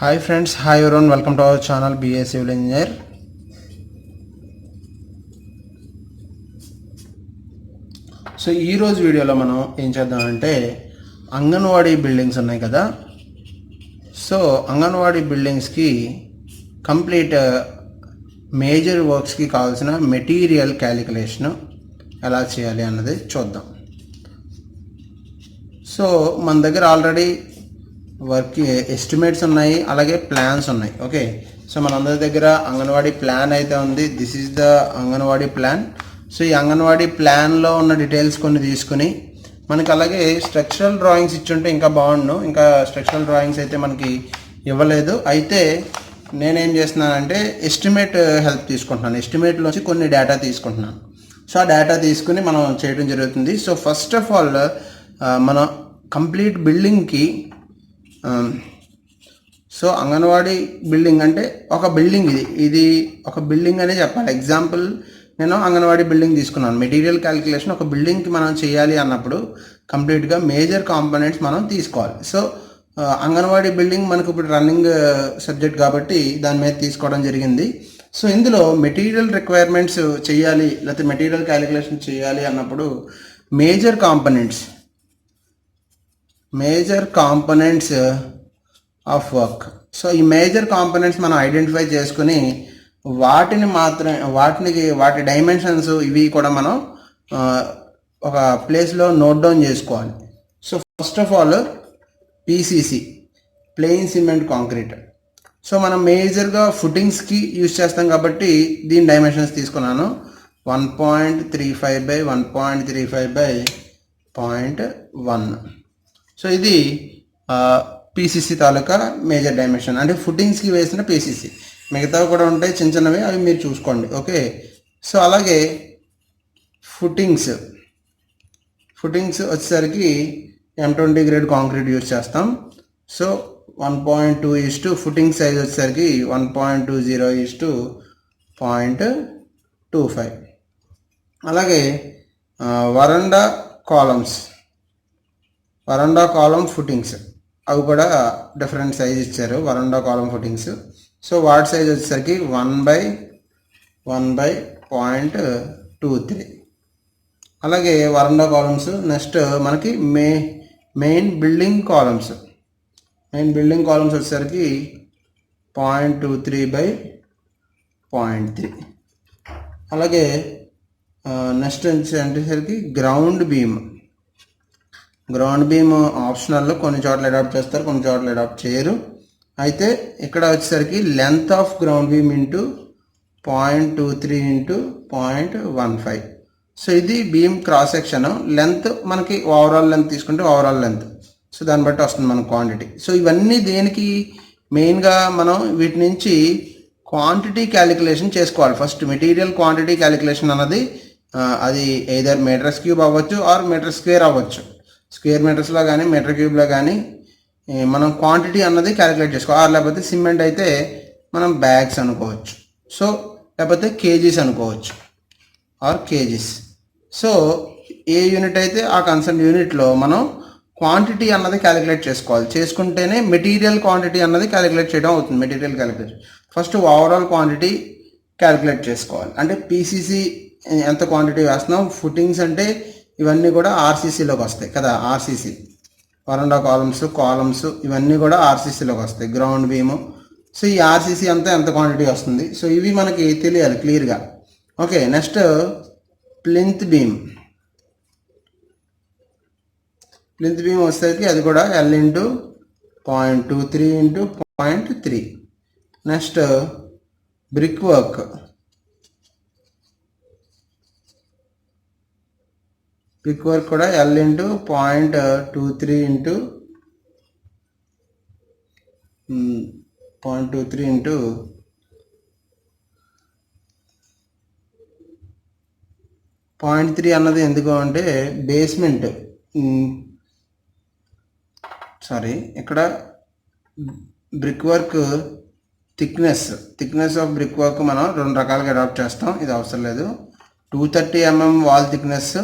Hi friends, hi everyone, welcome to our channel BA Civil Engineer. So ఈరోజు వీడియోలో మనం ఏం చేద్దామంటే అంగన్వాడీ బిల్డింగ్స్ ఉన్నాయి కదా. సో అంగన్వాడీ బిల్డింగ్స్కి కంప్లీట్ మేజర్ వర్క్స్కి కావాల్సిన మెటీరియల్ క్యాలిక్యులేషన్ ఎలా చేయాలి అన్నది చూద్దాం. సో మన దగ్గర ఆల్రెడీ వర్క్ ఎస్టిమేట్స్ ఉన్నాయి, అలాగే ప్లాన్స్ ఉన్నాయి. ఓకే, సో మనందరి దగ్గర అంగన్వాడీ ప్లాన్ అయితే ఉంది. This is the anganwadi plan. So ఈ అంగన్వాడీ ప్లాన్లో ఉన్న డీటెయిల్స్ కొన్ని తీసుకుని మనకి అలాగే స్ట్రక్చరల్ డ్రాయింగ్స్ ఇచ్చుంటే ఇంకా బాగుండు. ఇంకా స్ట్రక్చరల్ డ్రాయింగ్స్ అయితే మనకి ఇవ్వలేదు. అయితే నేనేం చేస్తున్నానంటే ఎస్టిమేట్ హెల్ప్ తీసుకుంటున్నాను. ఎస్టిమేట్లోంచి కొన్ని డేటా తీసుకుంటున్నాను. సో ఆ డేటా తీసుకుని మనం చేయడం జరుగుతుంది. సో ఫస్ట్ ఆఫ్ ఆల్ మన కంప్లీట్ బిల్డింగ్కి సో అంగన్వాడీ బిల్డింగ్ అంటే ఒక బిల్డింగ్, ఇది ఒక బిల్డింగ్ అనే చెప్పాలి. ఎగ్జాంపుల్ నేను అంగన్వాడీ బిల్డింగ్ తీసుకున్నాను. మెటీరియల్ క్యాలిక్యులేషన్ ఒక బిల్డింగ్కి మనం చేయాలి అన్నప్పుడు కంప్లీట్గా మేజర్ కాంపోనెంట్స్ మనం తీసుకోవాలి. సో అంగన్వాడీ బిల్డింగ్ మనకు ఇప్పుడు రన్నింగ్ సబ్జెక్ట్ కాబట్టి దాని మీద తీసుకోవడం జరిగింది. సో ఇందులో మెటీరియల్ రిక్వైర్మెంట్స్ చేయాలి లేకపోతే మెటీరియల్ క్యాలిక్యులేషన్ చేయాలి అన్నప్పుడు major components of work. So ఈ మేజర్ కాంపోనెంట్స్ మనం ఐడెంటిఫై చేసుకుని వాటి డైమెన్షన్స్ ఇవి కూడా మనం ఒక ప్లేస్లో నోట్ డౌన్ చేసుకోవాలి. So first of all PCC, plain cement concrete. So మనం మేజర్గా ఫుటింగ్స్కి యూజ్ చేస్తాం కాబట్టి దీని డైమెన్షన్స్ తీసుకున్నాను. 1.35 by 1.35 by 0.1. సో ఇది PCC తాలూకా మేజర్ డైమెన్షన్, అంటే ఫుటింగ్స్కి వేసిన PCC. మిగతావి కూడా ఉంటాయి చిన్న చిన్నవి, అవి మీరు చూసుకోండి. ఓకే, సో అలాగే ఫుటింగ్స్ వచ్చేసరికి M20 గ్రేడ్ కాంక్రీట్ యూజ్ చేస్తాం. సో 1.2 ఫుటింగ్ సైజ్ వచ్చేసరికి 1.20 0.25. అలాగే వరండా కాలమ్ ఫుటింగ్స్ అవి కూడా డిఫరెంట్ సైజ్ ఇచ్చారు. వరండా కాలమ్ ఫుటింగ్స్. సో వాటి సైజ్ వచ్చేసరికి 1/0.23. అలాగే వరండా కాలమ్స్. నెక్స్ట్ మనకి మెయిన్ బిల్డింగ్ కాలమ్స్ వచ్చేసరికి 0.23 by 0.3. అలాగే నెక్స్ట్ వచ్చేసరికి గ్రౌండ్ బీమ్ ఆప్షనల్లో కొన్ని చోట్ల అడాప్ట్ చేస్తారు, కొన్ని చోట్ల అడాప్ట్ చేయరు. అయితే ఇక్కడ వచ్చేసరికి length of ground beam into 0.23 into 0.15. So ఇది బీమ్ క్రాస్ సెక్షన్ లెంత్. మనకి ఓవరాల్ లెంత్ తీసుకుంటే ఓవరాల్ లెంత్, సో దాన్ని బట్టి వస్తుంది మన క్వాంటిటీ. సో ఇవన్నీ దేనికి మెయిన్గా మనం వీటి నుంచి క్వాంటిటీ క్యాలిక్యులేషన్ చేసుకోవాలి. ఫస్ట్ మెటీరియల్ క్వాంటిటీ క్యాలిక్యులేషన్ అన్నది అది ఎయిదర్ మీటర్స్ క్యూబ్ అవ్వచ్చు ఆర్ మీటర్ స్క్వేర్ అవ్వచ్చు. స్క్వేర్ మీటర్స్లో కానీ మీటర్ క్యూబ్లో కానీ మనం క్వాంటిటీ అన్నది క్యాలిక్యులేట్ చేసుకోవాలి. ఆర్ లేకపోతే సిమెంట్ అయితే మనం బ్యాగ్స్ అనుకోవచ్చు, సో లేకపోతే కేజీస్ అనుకోవచ్చు or kgs. So a unit అయితే ఆ కన్సర్న్ యూనిట్లో మనం క్వాంటిటీ అన్నది క్యాలిక్యులేట్ చేసుకోవాలి. చేసుకుంటేనే మెటీరియల్ క్వాంటిటీ అన్నది క్యాలిక్యులేట్ చేయడం అవుతుంది. Material calculation first overall quantity calculate చేసుకోవాలి. అంటే PCC ఎంత క్వాంటిటీ వేస్తున్నాం, ఫుటింగ్స్ అంటే ఇవన్నీ కూడా RCCలోకి వస్తాయి కదా. RCC వరండా కాలమ్స్ ఇవన్నీ కూడా RCCలోకి వస్తాయి. Ground beam. సో ఈ RCC అంతా ఎంత క్వాంటిటీ వస్తుంది, సో ఇవి మనకి తెలియాలి క్లియర్గా. ఓకే, నెక్స్ట్ ప్లింత్ బీమ్ వచ్చేసరికి అది కూడా L into 0.23 into 0.3. Next brick work కూడా L ఇంటూ 0.23 ఇంటూ 0.3 అన్నది ఎందుకు అంటే బేస్మెంట్ ఇక్కడ brick work thickness of brick work మనం రెండు రకాలుగా అడాప్ట్ చేస్తాం. ఇది అవసరం లేదు. 230 mm వాల్ థిక్నెస్,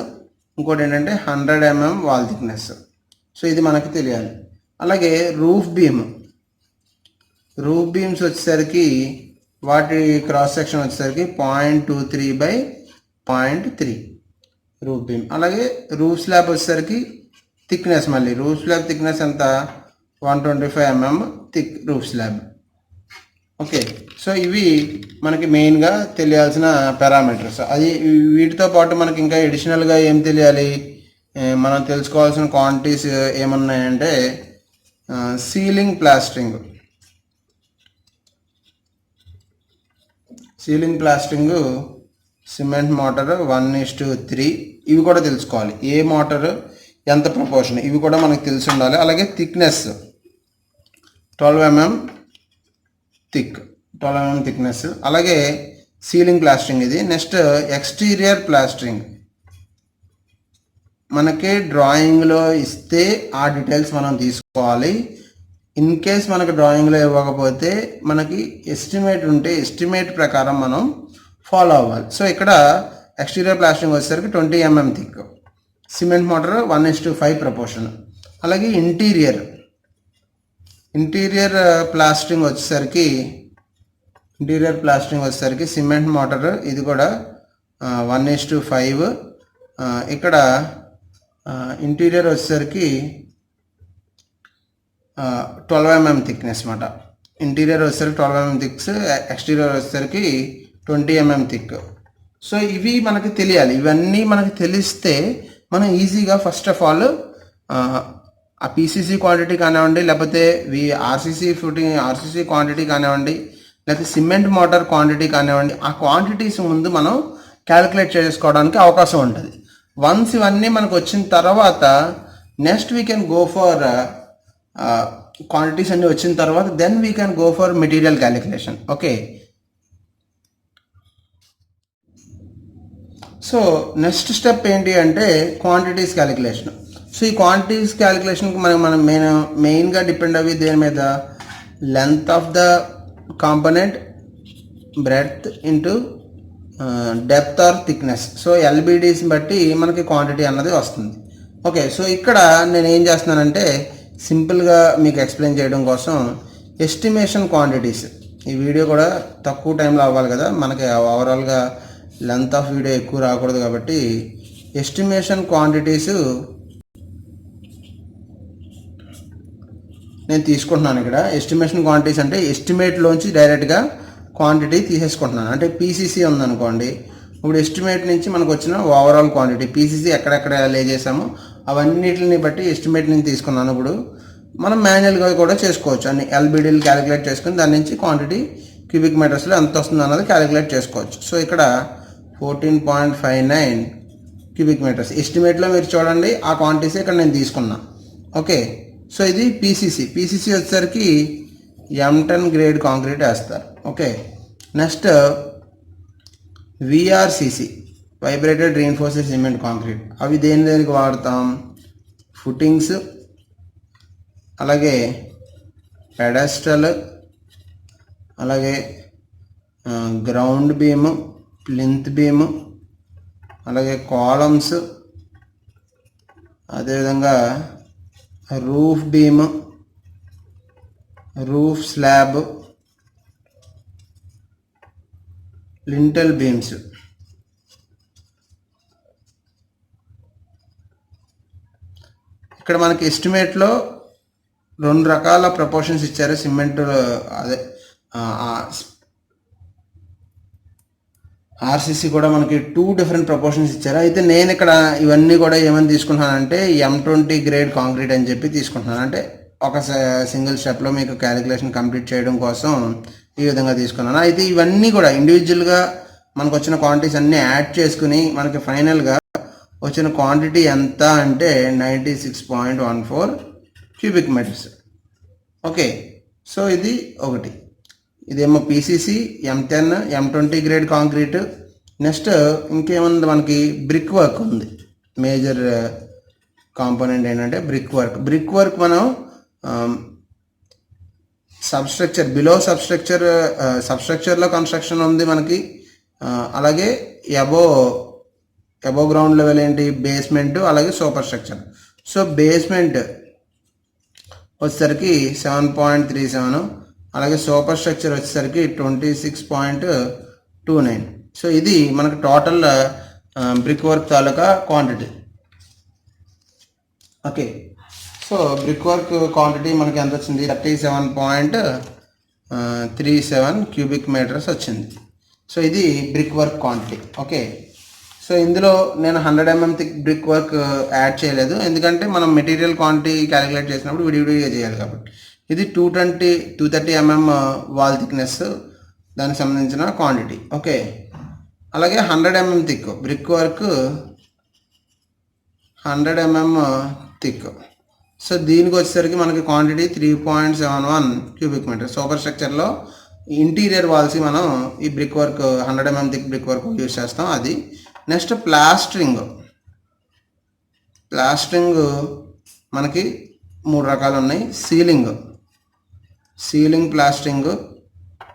ఇంకోటి ఏంటంటే 100 mm వాల్ థిక్నెస్. సో ఇది మనకి తెలియాలి. అలాగే రూఫ్ బీమ్ రూఫ్ బీమ్స్ వచ్చేసరికి వాటి క్రాస్ సెక్షన్ వచ్చేసరికి 0.23/0.3 రూఫ్ బీమ్. అలాగే రూఫ్ స్లాబ్ వచ్చేసరికి థిక్నెస్, మళ్ళీ రూఫ్ స్లాబ్ థిక్నెస్ ఎంత 125 mm thick roof slab. Okay, so ఇవి మనకి మెయిన్గా తెలియాల్సిన పారామీటర్స్. అది వీటితో పాటు మనకి ఇంకా ఎడిషనల్గా ఏం తెలియాలి, మనం తెలుసుకోవాల్సిన క్వాంటిటీస్ ఏమున్నాయంటే ceiling plastering. Ceiling plastering cement mortar 1:3 ఇవి కూడా తెలుసుకోవాలి. ఏ మోటార్ ఎంత ప్రపోర్షన్ ఇవి కూడా మనకు తెలిసి ఉండాలి. అలాగే thickness 12 mm thick, 12 mm thickness. అలాగే సీలింగ్ ప్లాస్టరింగ్ ఇది. నెక్స్ట్ ఎక్స్టీరియర్ ప్లాస్టరింగ్ మనకి డ్రాయింగ్లో ఇస్తే ఆ డీటెయిల్స్ మనం తీసుకోవాలి. ఇన్ కేస్ మనకు డ్రాయింగ్లో ఇవ్వకపోతే మనకి ఎస్టిమేట్ ఉంటే ఎస్టిమేట్ ప్రకారం మనం ఫాలో అవ్వాలి. సో ఇక్కడ ఎక్స్టీరియర్ ప్లాస్టరింగ్ వచ్చేసరికి 20 mm thick, cement motor 1:5 proportion. అలాగే ఇంటీరియర్ ప్లాస్టరింగ్ వచ్చేసరికి సిమెంట్ మోటార్ ఇది కూడా 1:5. ఇక్కడ ఇంటీరియర్ వచ్చేసరికి 12 mm థిక్నెస్ మాట. ఇంటీరియర్ వచ్చేసరికి 12 mm థిక్స్, ఎక్స్టీరియర్ వచ్చేసరికి 20 mm థిక్. సో ఇవి మనకి తెలియాలి. ఇవన్నీ మనకి తెలిస్తే మనం ఈజీగా ఫస్ట్ ఆఫ్ ఆల్ ఆ పీసీసీ క్వాంటిటీ కానివ్వండి, లేకపోతే ఆర్సీసీ క్వాంటిటీ కానివ్వండి, లేకపోతే సిమెంట్ మోటార్ క్వాంటిటీ కానివ్వండి, ఆ క్వాంటిటీస్ ముందు మనం క్యాలిక్యులేట్ చేసుకోవడానికి అవకాశం ఉంటుంది. వన్స్ ఇవన్నీ మనకు వచ్చిన తర్వాత next we can go for quantities అన్నీ వచ్చిన తర్వాత then we can go for material calculation. Okay, so next step ఏంటి అంటే క్వాంటిటీస్ క్యాలిక్యులేషన్. సో ఈ క్వాంటిటీస్ క్యాలిక్యులేషన్కి మనం మెయిన్గా డిపెండ్ అవి దేని మీద, length of the component, breadth into depth or thickness. So LBDs బట్టి మనకి క్వాంటిటీ అన్నది వస్తుంది. ఓకే, సో ఇక్కడ నేను ఏం చేస్తున్నానంటే సింపుల్గా మీకు ఎక్స్ప్లెయిన్ చేయడం కోసం ఎస్టిమేషన్ క్వాంటిటీస్, ఈ వీడియో కూడా తక్కువ టైంలో అవ్వాలి కదా, మనకి ఓవరాల్గా లెంత్ ఆఫ్ వీడియో ఎక్కువ రాకూడదు కాబట్టి ఎస్టిమేషన్ క్వాంటిటీస్ నేను తీసుకుంటున్నాను. ఇక్కడ ఎస్టిమేషన్ క్వాంటిటీస్ అంటే ఎస్టిమేట్లోంచి డైరెక్ట్గా క్వాంటిటీ తీసేసుకుంటున్నాను. అంటే పీసీసీ ఉందనుకోండి, ఇప్పుడు ఎస్టిమేట్ నుంచి మనకు వచ్చిన ఓవరాల్ క్వాంటిటీ పీసీసీ ఎక్కడెక్కడ లే చేసామో అవన్నిటిని బట్టి ఎస్టిమేట్ నుంచి తీసుకున్నాను. ఇప్పుడు మనం మాన్యువల్గా కూడా చేసుకోవచ్చు, అన్ని ఎల్బిడీలు క్యాలిక్యులేట్ చేసుకుని దాని నుంచి క్వాంటిటీ క్యూబిక్ మీటర్స్లో ఎంత వస్తుంది అన్నది క్యాలిక్యులేట్ చేసుకోవచ్చు. సో ఇక్కడ 14.59 క్యూబిక్ మీటర్స్ ఎస్టిమేట్లో మీరు చూడండి, ఆ క్వాంటిటీస్ ఇక్కడ నేను తీసుకున్నా. ఓకే, సో ఇది పీసీసీ వచ్చేసరికి M10 గ్రేడ్ కాంక్రీట్ వేస్తారు. Okay, next VRCC vibrated reinforced cement concrete, అవి దేనికి వాడతాం, ఫుటింగ్స్, అలాగే పెడస్టల్, అలాగే గ్రౌండ్ బీము, ప్లింత్ బీము, అలాగే కాలమ్స్, అదేవిధంగా roof beam, roof slab, lintel beams. ఇక్కడ మనకి ఎస్టిమేట్లో 2 రకాల ప్రపోర్షన్స్ ఇచ్చారు. సిమెంట్ అదే ఆర్సీసీ కూడా మనకి 2 డిఫరెంట్ ప్రపోర్షన్స్ ఇచ్చారు. అయితే నేను ఇక్కడ ఇవన్నీ కూడా ఏమని తీసుకుంటున్నానంటే M20 గ్రేడ్ కాంక్రీట్ అని చెప్పి తీసుకుంటున్నాను. అంటే ఒక సింగిల్ స్టెప్లో మీకు క్యాలిక్యులేషన్ కంప్లీట్ చేయడం కోసం ఈ విధంగా తీసుకున్నాను. అయితే ఇవన్నీ కూడా ఇండివిజువల్గా మనకు వచ్చిన క్వాంటిటీస్ అన్నీ యాడ్ చేసుకుని మనకి ఫైనల్గా వచ్చిన క్వాంటిటీ ఎంత అంటే 96.14 క్యూబిక్ మీటర్స్. ఓకే, సో ఇది ఒకటి. ఇదేమో PCC, M10, M20 grade concrete. Next ఇంకేముంది, మనకి బ్రిక్ వర్క్ ఉంది. మేజర్ కాంపోనెంట్ ఏంటంటే బ్రిక్ వర్క్ మనం సబ్స్ట్రక్చర్, బిలో సబ్స్ట్రక్చర్లో కన్స్ట్రక్షన్ ఉంది మనకి. అలాగే అబో గ్రౌండ్ లెవెల్ ఏంటి, బేస్మెంట్, అలాగే సూపర్ స్ట్రక్చర్. సో బేస్మెంట్ వచ్చేసరికి 7.37, అలాగే సూపర్ స్ట్రక్చర్ వచ్చేసరికి 26.29. సో ఇది మనకు టోటల్ బ్రిక్ వర్క్ తాలూకా quantity. Okay, so brick work quantity మనకి ఎంత వచ్చింది? 37.37 క్యూబిక్ మీటర్స్ వచ్చింది. సో ఇది brick work quantity. Okay, so ఇందులో నేను 100 mm thick brick work add చేయలేదు, ఎందుకంటే మనం మెటీరియల్ క్వాంటిటీ క్యాలిక్యులేట్ చేసినప్పుడు విడివిడిగా చేయాలి కాబట్టి. ఇది 230 mm వాల్ థిక్నెస్, దానికి సంబంధించిన క్వాంటిటీ. ఓకే, అలాగే 100 mm thick brick work, 100 mm thick. So దీనికి వచ్చేసరికి మనకి క్వాంటిటీ 3.71 క్యూబిక్ మీటర్. సూపర్ స్ట్రక్చర్లో ఇంటీరియర్ వాల్స్ మనం ఈ brick work 100 mm thick brick work use చేస్తాం. అది నెక్స్ట్ ప్లాస్టరింగ్ మనకి 3 రకాలు ఉన్నాయి. Ceiling plastering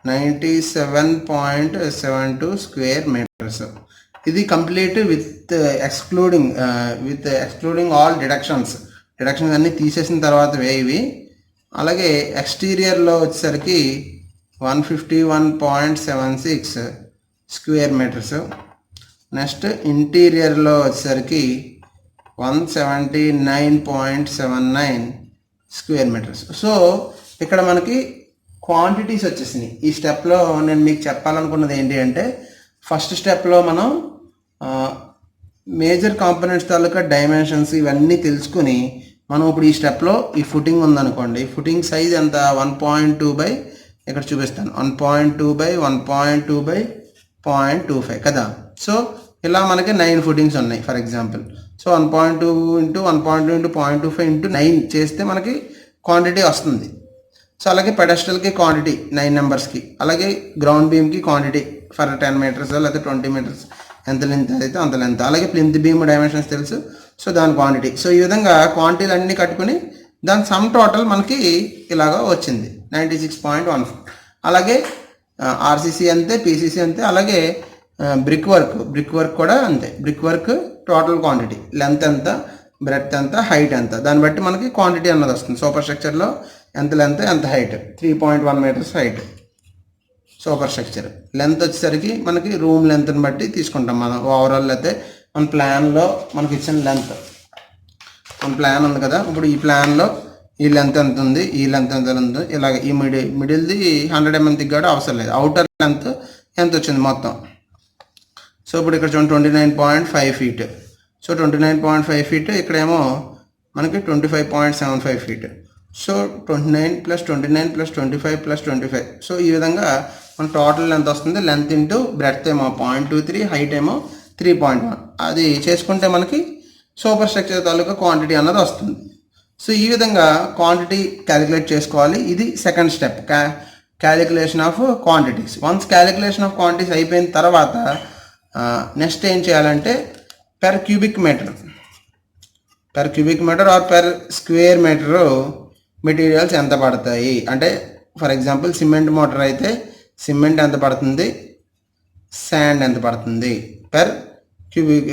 97.72 square metres. ఇది complete with excluding all deductions అన్నీ తీసేసిన తర్వాత ఇవి. అలాగే ఎక్స్టీరియర్లో వచ్చేసరికి 151.76 స్క్వేర్ మీటర్స్. నెక్స్ట్ ఇంటీరియర్లో వచ్చేసరికి 179.79 స్క్వేర్ మీటర్స్. సో ఇక్కడ మనకి క్వాంటిటీస్ వచ్చేసినాయి. ఈ స్టెప్లో నేను మీకు చెప్పాలనుకున్నది ఏంటి అంటే, ఫస్ట్ స్టెప్లో మనం మేజర్ కాంపోనెంట్స్ తాలూకా డైమెన్షన్స్ ఇవన్నీ తెలుసుకుని మనం ఇప్పుడు ఈ స్టెప్లో ఈ ఫుటింగ్ ఉందనుకోండి, ఫుటింగ్ సైజ్ ఎంత? 1.2 ఇక్కడ చూపిస్తాను, 1.2 by 1.2 by 0.25 కదా. సో ఇలా మనకి 9 ఫుటింగ్స్ ఉన్నాయి for example. So 1.2 into 1.2 into 0.25 into 9 చేస్తే మనకి క్వాంటిటీ వస్తుంది. సో అలాగే పెడస్టల్కి క్వాంటిటీ 9 నెంబర్స్కి, అలాగే గ్రౌండ్ బీమ్కి క్వాంటిటీ ఫర్ 10 మీటర్స్ లేదా 20 మీటర్స్ ఎంత లెంత్ అయితే అంత లెంత్. అలాగే ప్లింత్ బీమ్ డైమెన్షన్స్ తెలుసు, సో దాని క్వాంటిటీ. సో ఈ విధంగా క్వాంటిటీలు అన్నీ కట్టుకుని దాని సమ్ టోటల్ మనకి ఇలాగా వచ్చింది 96.14. అలాగే ఆర్సీసీ అంతే, పీసీసీ అంతే. అలాగే బ్రిక్ వర్క్ కూడా అంతే. Brick work total quantity, length ఎంత, బ్రెడ్త్ ఎంత, హైట్ ఎంత, దాన్ని బట్టి మనకి క్వాంటిటీ అన్నది వస్తుంది. సూపర్ స్ట్రక్చర్లో ఎంత లెంత్ ఎంత height, 3.1 metres height super structure. Length వచ్చేసరికి మనకి రూమ్ లెంత్ని బట్టి తీసుకుంటాం మనం. ఓవరాల్ అయితే మన ప్లాన్లో మనకి ఇచ్చిన లెంత్, మన ప్లాన్ ఉంది కదా, ఇప్పుడు ఈ ప్లాన్లో ఈ లెంత్ ఎంత ఉంది, ఈ లెంత్ ఎంత ఉంది, ఇలాగ ఈ మిడిల్ది 100 mm దిగ్గాడు అవసరం లేదు. అవుటర్ లెంత్ ఎంత వచ్చింది మొత్తం. సో ఇప్పుడు ఇక్కడ చూడండి 29.5 ఫీట్. సో 29.5 ఫీట్, ఇక్కడేమో మనకి 25.75 ఫీట్. సో 29 + 29 + 25 + 25. సో ఈ విధంగా మన టోటల్ లెంత్ వస్తుంది. లెంత్ ఇంటూ బ్రెడ్త్ ఏమో 0.23, హైట్ ఏమో 3.1. అది చేసుకుంటే మనకి సూపర్ స్ట్రక్చర్ తాలూకా క్వాంటిటీ అన్నది వస్తుంది. సో ఈ విధంగా క్వాంటిటీ క్యాలిక్యులేట్ చేసుకోవాలి. ఇది second step, calculation of quantities. Once calculation of quantities అయిపోయిన తర్వాత నెక్స్ట్ ఏం చేయాలంటే per cubic meter or per square metre materials ఎంత పడతాయి అంటే, ఫర్ ఎగ్జాంపుల్ సిమెంట్ మోటార్ అయితే సిమెంట్ ఎంత పడుతుంది, శాండ్ ఎంత పడుతుంది, per క్యూబిక్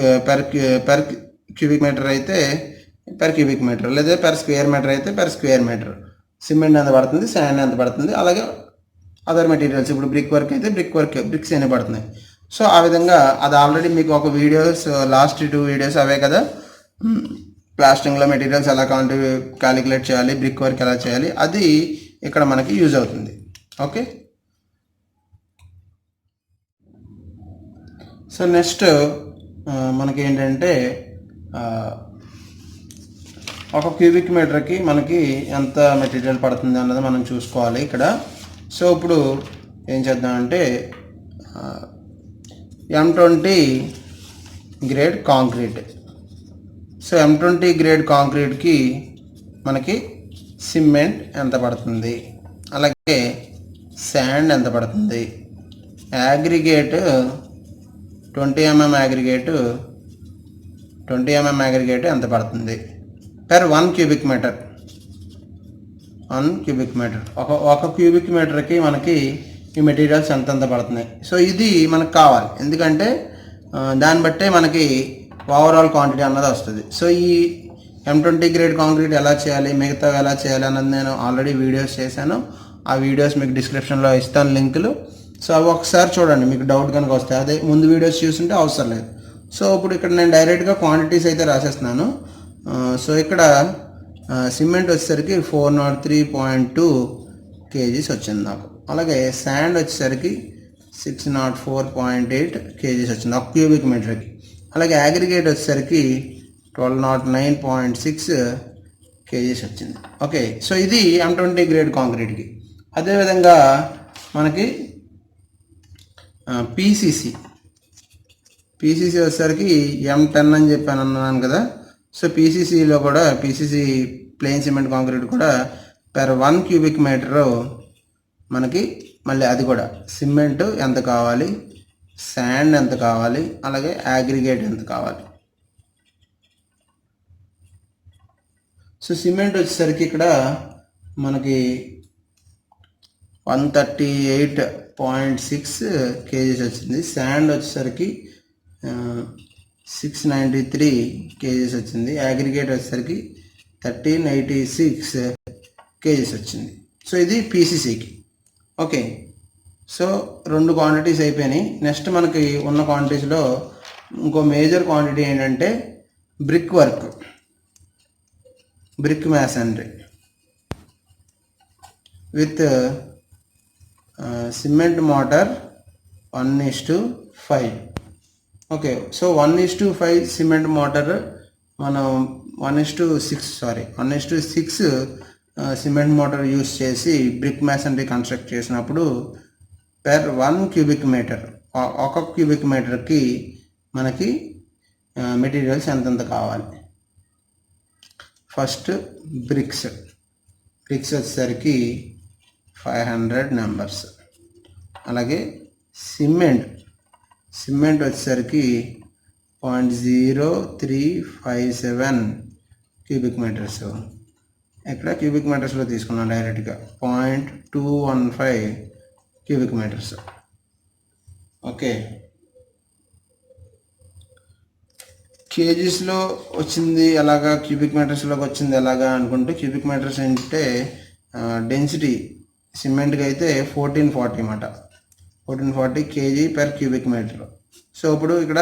మీటర్ అయితే per క్యూబిక్ మీటర్, లేదా per స్క్వేర్ మీటర్ అయితే per స్క్వేర్ మీటర్. సిమెంట్ ఎంత పడుతుంది, శాండ్ ఎంత పడుతుంది, అలాగే అదర్ మెటీరియల్స్. ఇప్పుడు బ్రిక్స్ ఎన్ని పడుతున్నాయి. సో ఆ విధంగా అది ఆల్రెడీ మీకు ఒక వీడియోస్, లాస్ట్ 2 వీడియోస్ అవే కదా, ప్లాస్టింగ్లో మెటీరియల్స్ ఎలా క్యాలిక్యులేట్ చేయాలి, బ్రిక్ వర్క్ ఎలా చేయాలి, అది ఇక్కడ మనకి యూజ్ అవుతుంది. ఓకే, సో నెక్స్ట్ మనకి ఏంటంటే ఒక క్యూబిక్ మీటర్కి మనకి ఎంత మెటీరియల్ పడుతుంది అన్నది మనం చూసుకోవాలి ఇక్కడ. సో ఇప్పుడు ఏం చేద్దామంటే M20 grade concrete. So M20 grade కాంక్రీట్కి మనకి సిమెంట్ ఎంత పడుతుంది, అలాగే శాండ్ ఎంత పడుతుంది, అగ్రిగేట్ 20 mm అగ్రిగేట్ ఎంత పడుతుంది per 1 క్యూబిక్ మీటర్. ఒక క్యూబిక్ మీటర్కి మనకి ఈ మెటీరియల్స్ ఎంత పడుతున్నాయి. సో ఇది మనకు కావాలి, ఎందుకంటే దాన్ని బట్టే మనకి ఓవరాల్ క్వాంటిటీ అన్నది వస్తుంది. సో ఈ M20 గ్రేడ్ కాంక్రీట్ ఎలా చేయాలి, మిగతా ఎలా చేయాలి అన్నది నేను ఆల్రెడీ వీడియోస్ చేశాను. ఆ వీడియోస్ మీకు డిస్క్రిప్షన్లో ఇస్తాను లింకులు. సో అవి ఒకసారి చూడండి, మీకు డౌట్ కనుక వస్తే. అదే ముందు వీడియోస్ చూస్తుంటే అవసరం లేదు. సో ఇప్పుడు ఇక్కడ నేను డైరెక్ట్గా క్వాంటిటీస్ అయితే రాసేస్తున్నాను. సో ఇక్కడ సిమెంట్ వచ్చేసరికి 403.2 kgs వచ్చింది నాకు. అలాగే శాండ్ వచ్చేసరికి 604.8 kgs వచ్చింది ఒక క్యూబిక్ మీటర్కి. అలాగే అగ్రిగేట్ వచ్చేసరికి 1209.6 kgs వచ్చింది. ఓకే, సో ఇది M20 గ్రేడ్ కాంక్రీట్కి. అదేవిధంగా మనకి పీసీసీ వచ్చేసరికి M10 అని చెప్పాను అన్నాను కదా. సో పీసీసీలో కూడా పీసీసీ ప్లెయిన్ సిమెంట్ కాంక్రీట్ కూడా per 1 క్యూబిక్ మీటరు మనకి మళ్ళీ అది కూడా సిమెంట్ ఎంత కావాలి, శాండ్ ఎంత కావాలి, అలాగే అగ్రిగేట్ ఎంత కావాలి. సో సిమెంట్ వచ్చేసరికి ఇక్కడ మనకి 138.6 kgs వచ్చింది. శాండ్ వచ్చేసరికి 693 kgs వచ్చింది. అగ్రిగేట్ వచ్చేసరికి 1386 kgs వచ్చింది. సో ఇది పీసీసీకి. ఓకే, సో 2 క్వాంటిటీస్ అయిపోయినాయి. నెక్స్ట్ మనకి ఉన్న క్వాంటిటీస్లో ఇంకో మేజర్ క్వాంటిటీ ఏంటంటే brick work, brick masonry with cement motor 1:5. Okay, so 1:5 cement motor మనం 1:6 సిమెంట్ మోటార్ యూస్ చేసి బ్రిక్ మ్యాసనరీ కన్స్ట్రక్ట్ చేసినప్పుడు per 1 క్యూబిక్ మీటర్, ఒక క్యూబిక్ మీటర్కి మనకి మెటీరియల్స్ ఎంతెంత కావాలి. ఫస్ట్ బ్రిక్స్ వచ్చేసరికి 500 నెంబర్స్. అలాగే సిమెంట్ వచ్చేసరికి 0.0357 క్యూబిక్ మీటర్స్. ఇక్కడ క్యూబిక్ మీటర్స్లో తీసుకున్నాను డైరెక్ట్గా 0.215 క్యూబిక్ మీటర్స్. ఓకే, కేజీస్లో వచ్చింది ఎలాగా, క్యూబిక్ మీటర్స్లోకి వచ్చింది ఎలాగా అనుకుంటే, క్యూబిక్ మీటర్స్ అంటే డెన్సిటీ సిమెంట్కి అయితే 1440 అన్నమాట. 1440 kg per cubic metre. So ఇప్పుడు ఇక్కడ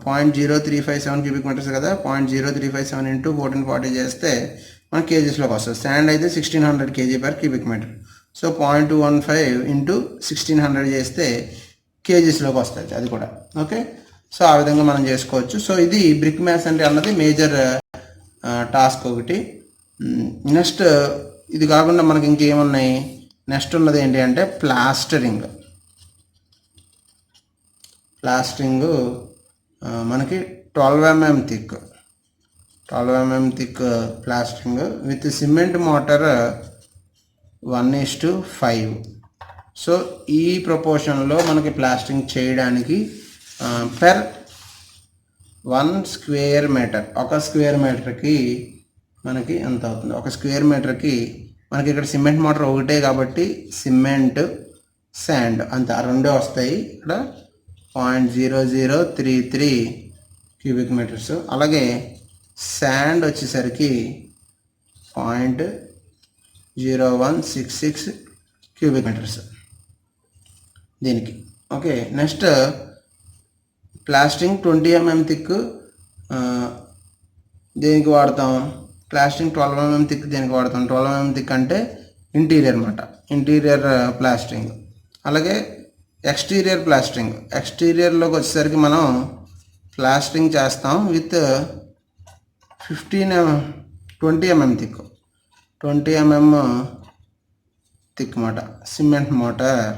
0.0357 క్యూబిక్ మీటర్స్ కదా, 0.0357 ఇంటూ 1440 చేస్తే మన కేజీస్లోకి వస్తుంది. శాండ్ అయితే 1600 kg per cubic metre. So 0.215 into 1600 చేస్తే కేజీస్లోకి వస్తుంది అది కూడా. ఓకే, సో ఆ విధంగా మనం చేసుకోవచ్చు. సో ఇది బ్రిక్ మ్యాసనరీ అన్నది మేజర్ టాస్క్ ఒకటి. నెక్స్ట్ ఇది కాకుండా మనకి ఇంకేమున్నాయి, నెక్స్ట్ ఉన్నది ఏంటి అంటే ప్లాస్టరింగ్ మనకి 12 mm thick plastering with cement motor 1:5. So ఈ ప్రపోర్షన్లో మనకి ప్లాస్టరింగ్ చేయడానికి per 1 స్క్వేర్ మీటర్, ఒక స్క్వేర్ మీటర్కి మనకి ఎంత అవుతుంది, ఒక స్క్వేర్ మీటర్కి మనకి ఇక్కడ సిమెంట్ మోటార్ ఒకటే కాబట్టి సిమెంట్ శాండ్ అంత రెండే వస్తాయి. ఇక్కడ 0.0033 క్యూబిక్ మీటర్స్. అలాగే శాండ్ వచ్చేసరికి 0.0166 క్యూబిక్ మీటర్స్ దీనికి. Okay, next plastering 20 mm thick దేనికి వాడతాం, ప్లాస్టింగ్ 12 mm థిక్ దేనికి వాడతాం. 12 mm థిక్ అంటే ఇంటీరియర్ అన్నమాట, ఇంటీరియర్ ప్లాస్టింగ్. అలాగే ఎక్స్టీరియర్ ప్లాస్టింగ్, ఎక్స్టీరియర్లోకి వచ్చేసరికి మనం ప్లాస్టింగ్ చేస్తాం with 20 mm thick, 20 mm thick మాట సిమెంట్ మోటార్.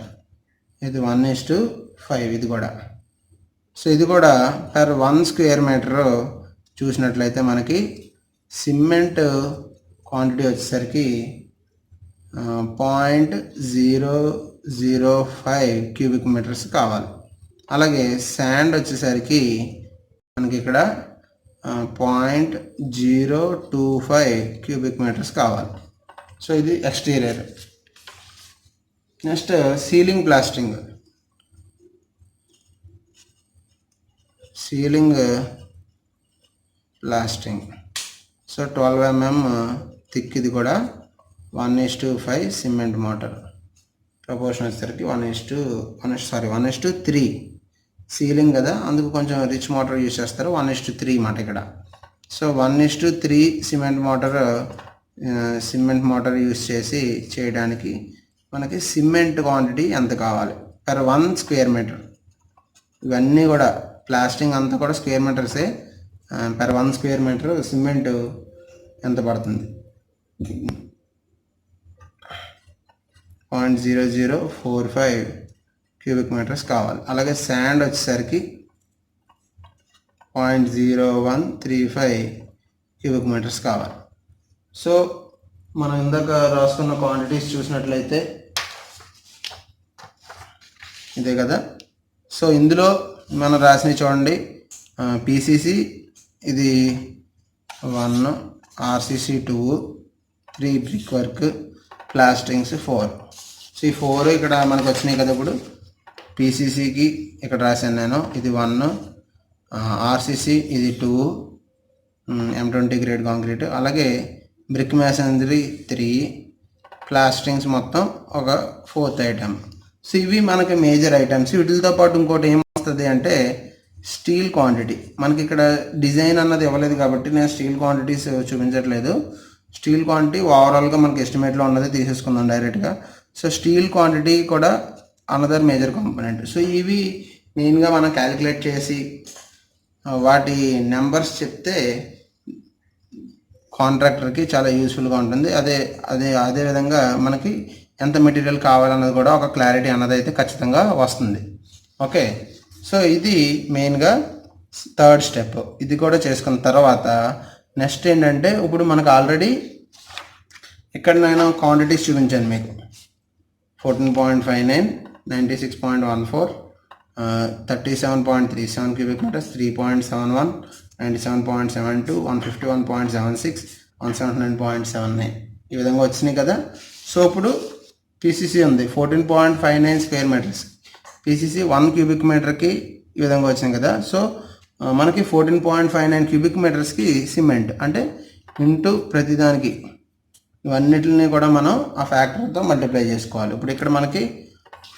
ఇది 1:5 ఇది కూడా. సో ఇది కూడా per 1 స్క్వేర్ మీటర్ చూసినట్లయితే మనకి సిమెంట్ క్వాంటిటీ వచ్చేసరికి 0.005 క్యూబిక్ మీటర్స్ కావాలి. అలాగే శాండ్ వచ్చేసరికి మనకి ఇక్కడ 0.025 క్యూబిక్ మీటర్స్ కావాలి. సో ఇది exterior. Next ceiling plastering, so 12 mm thick ఇది కూడా 1:5 సిమెంట్ మోటార్. ప్రపోర్షన్ వచ్చేసరికి 1:3. సీలింగ్ కదా, అందుకు కొంచెం రిచ్ మోటార్ యూజ్ చేస్తారు. 1:3 మాట ఇక్కడ. సో 1:3 సిమెంట్ మోటార్ యూజ్ చేయడానికి మనకి సిమెంట్ క్వాంటిటీ ఎంత కావాలి per 1 స్క్వేర్ మీటర్. ఇవన్నీ కూడా ప్లాస్టింగ్ అంతా కూడా స్క్వేర్ మీటర్సే. per 1 స్క్వేర్ మీటర్ సిమెంట్ ఎంత పడుతుంది? 0.0045 క్యూబిక్ మీటర్స్ కావాలి. అలాగే శాండ్ వచ్చేసరికి 0.0135 క్యూబిక్ మీటర్స్ కావాలి. సో మనం ఇందాక రాసుకున్న క్వాంటిటీస్ చూసినట్లయితే ఇదే కదా. సో ఇందులో మనం రాసినవి చూడండి. పీసీసీ ఇది 1, ఆర్సీసీ 2, 3 బ్రిక్ వర్క్, ప్లాస్టింగ్స్ 4. సో ఈ 4 ఇక్కడ మనకు వచ్చినాయి కదా. ఇప్పుడు పీసీసీకి ఇక్కడ రాశాను నేను, ఇది 1, ఆర్సీసీ ఇది 2, M20 గ్రేడ్ కాంక్రీట్, అలాగే బ్రిక్ మ్యాసనరీ 3, ప్లాస్టింగ్స్ మొత్తం ఒక 4th ఐటమ్. సో ఇవి మనకి మేజర్ ఐటమ్స్. వీటితో పాటు ఇంకోటి ఏమొస్తుంది అంటే స్టీల్ క్వాంటిటీ. మనకి ఇక్కడ డిజైన్ అన్నది ఇవ్వలేదు కాబట్టి నేను స్టీల్ క్వాంటిటీస్ చూపించట్లేదు. స్టీల్ క్వాంటిటీ ఓవరాల్గా మనకి ఎస్టిమేట్లో ఉన్నది తీసేసుకుందాం డైరెక్ట్గా. సో స్టీల్ క్వాంటిటీ కూడా అనదర్ మేజర్ కాంపోనెంట్. సో ఇవి మెయిన్గా మనం క్యాలిక్యులేట్ చేసి వాటి నెంబర్స్ చెప్తే కాంట్రాక్టర్కి చాలా యూస్ఫుల్గా ఉంటుంది. అదే విధంగా మనకి ఎంత మెటీరియల్ కావాలన్నది కూడా ఒక క్లారిటీ అన్నది అయితే ఖచ్చితంగా వస్తుంది. ఓకే, సో ఇది మెయిన్గా 3rd స్టెప్. ఇది కూడా చేసుకున్న తర్వాత నెక్స్ట్ ఏంటంటే ఇప్పుడు మనకు ఆల్రెడీ ఇక్కడ నేను క్వాంటిటీస్ చూపించాను మీకు. 14.59, 96.14, 37.37 క్యూబిక్ మీటర్స్, 3.71, 97.72, 151.76, 179.79 ఈ విధంగా వచ్చినాయి కదా. సో ఇప్పుడు పీసీసీ ఉంది 14.59 స్క్వేర్ మీటర్స్. పీసీసీ 1 క్యూబిక్ మీటర్కి ఈ విధంగా వచ్చింది కదా. సో మనకి 14.59 క్యూబిక్ మీటర్స్కి సిమెంట్ అంటే ఇంటూ ప్రతిదానికి ఇవన్నిటిని కూడా మనం ఆ ఫ్యాక్టర్తో మల్టిప్లై చేసుకోవాలి. ఇప్పుడు ఇక్కడ మనకి